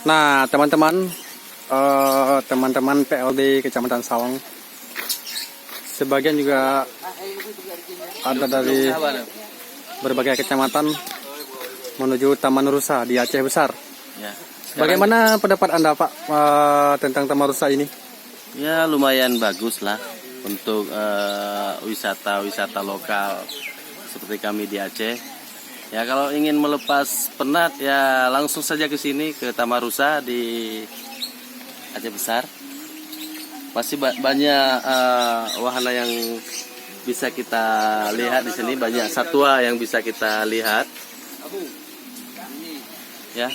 Nah, teman-teman PLD Kecamatan Sawang, sebagian juga ada dari berbagai kecamatan menuju Taman Rusa di Aceh Besar. Ya, Bagaimana pendapat Anda, Pak, tentang Taman Rusa ini? ya lumayan bagus lah untuk wisata-wisata lokal seperti kami di Aceh. Ya kalau ingin melepas penat ya langsung saja ke sini ke Taman Rusa di Aceh Besar. Masih banyak wahana yang bisa kita lihat di sini, banyak satwa yang bisa kita lihat. Ya.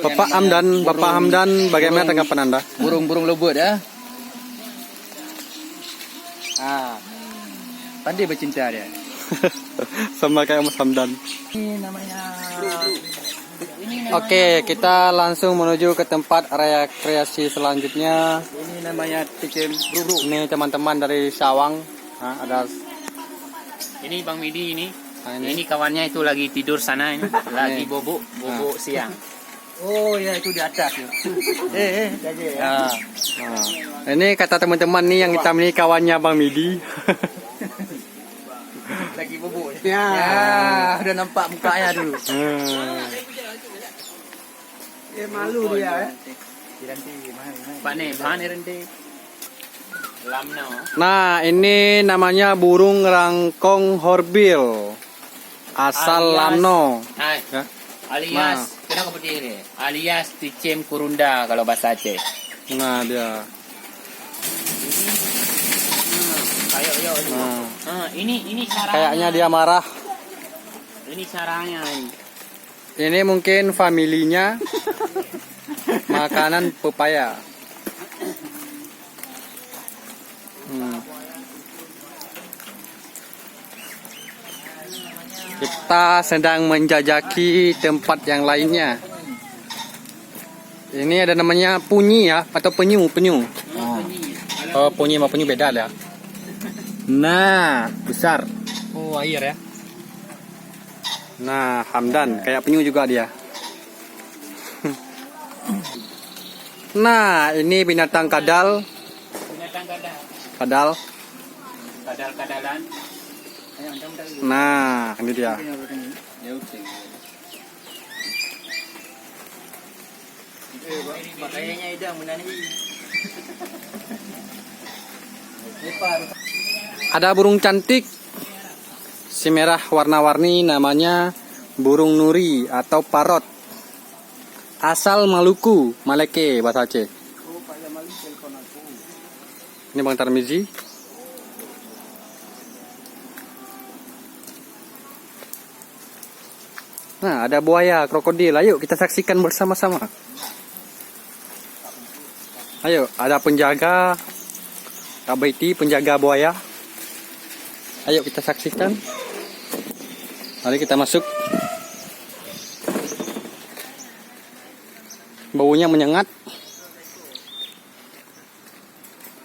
Bapak Hamdan, bagaimana tanggapan Anda? Burung-burung lembut ya. Pandai bercinta dia. Sama kayak Mas Hamdan. Ini namanya. Oke, kita langsung menuju ke tempat rekreasi selanjutnya. Ini namanya tikem buru. Ini teman-teman dari Sawang. Nah, ada Ini Bang Midi ini. Nah, Ini kawannya itu lagi tidur sana ini. Lagi bobok siang. Oh ya itu di atas. Saja ya. Nah, ini kata teman-teman nih yang hitam ini kawannya Bang Midi. Lagi bubuk. Ya, udah nampak mukanya dulu. Malu dia. Pak nih, bahan rente. Lamno. Nah, ini namanya burung rangkong horbil. Asal Alias- Lamno. Hai. Ya. Alias, kenapa seperti ini? Alias ticem kurunda kalau bahasa Aceh. Nah, dia. Nah, Ini caranya. kayaknya dia marah. Ini caranya. Ini mungkin familinya makanan pepaya. Kita sedang menjajaki tempat yang lainnya. Ini ada namanya punyi ya, atau penyu. Oh, punyi sama penyu beda ya. Nah, besar. Oh, air ya. Nah, Hamdan kayak penyu juga dia. Nah, ini binatang kadal. Binatang kadal. Kadal. Kadal-kadalan. Nah, ini dia. Pakaiannya idam menani. Ada burung cantik. Si merah warna-warni namanya burung nuri atau parot. Asal Maluku, Maleke bahasa Aceh. Ini Bang Tarmizi. Nah, ada buaya, krokodil. Ayo kita saksikan bersama-sama. Ayo, ada penjaga Kabaiti, penjaga buaya. Ayo kita saksikan. Mari kita masuk. Baunya menyengat.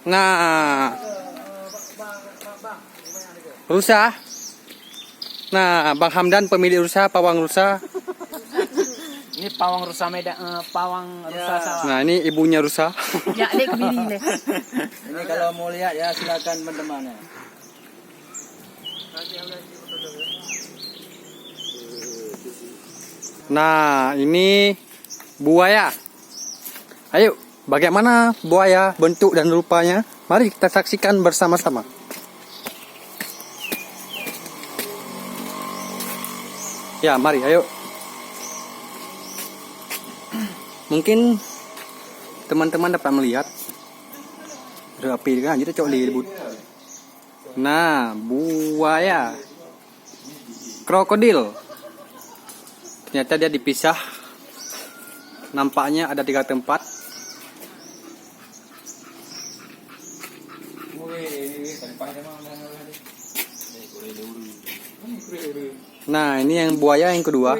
Nah, rusa. Nah, Bang Hamdan pemilik rusa, pawang rusa. Ini pawang rusa Medan, pawang rusa sawah. Nah, ini ibunya rusa. Ya, lek bini lek. Ini kalau mau lihat ya silakan teman-teman ya. Nah, ini buaya. Ayo, bagaimana buaya bentuk dan rupanya? Mari kita saksikan bersama-sama. Ya, mari, ayo. Mungkin teman-teman dapat melihat. Rapi kan, jadi cok libut. Nah, buaya. Krokodil. Ternyata dia dipisah. Nampaknya ada 3 tempat. Nah, ini yang buaya yang kedua.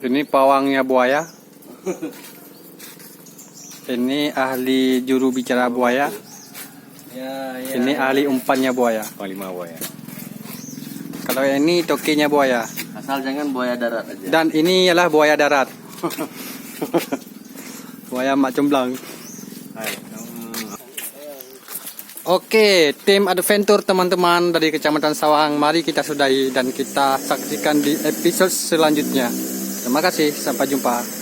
Ini pawangnya buaya. Ini ahli juru bicara buaya. Ini ahli umpannya buaya. Panglima buaya. Kalau ini tokinya buaya. Asal jangan buaya darat aja. Dan ini ialah buaya darat. Buaya mak comblang. Oke, tim adventure teman-teman dari Kecamatan Sawang, mari kita sudahi dan kita saksikan di episode selanjutnya. Terima kasih, sampai jumpa.